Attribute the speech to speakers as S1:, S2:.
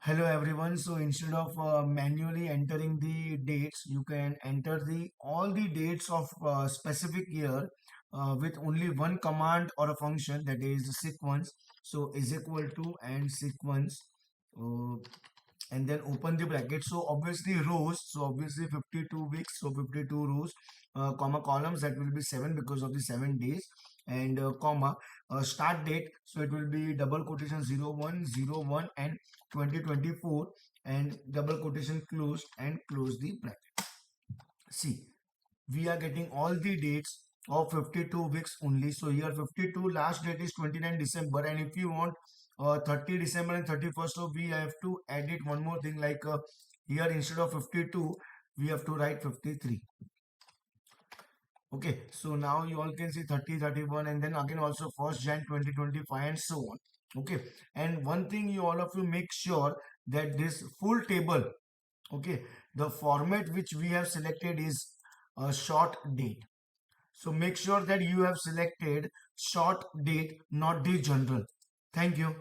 S1: Hello everyone. So instead of manually entering the dates, you can enter the all the dates of specific year with only one command or a function, that is sequence. So is equal to and sequence, uh, and then open the bracket. So obviously rows. So obviously 52 weeks. So 52 rows, comma columns, that will be 7 because of the 7 days, and comma start date. So it will be double quotation 0101 and 2024, and double quotation closed and close the bracket. See, we are getting all the dates of 52 weeks only. So here 52 last date is 29 December, and if you want 30 December and 31st, so we have to edit one more thing, like here instead of 52 we have to write 53. Okay, so now you all can see 30, 31, and then again also 1st Jan 2025 and so on. Okay, and one thing, you all of you make sure that this full table, okay, the format which we have selected is a short date. So make sure that you have selected short date, not the general. Thank you.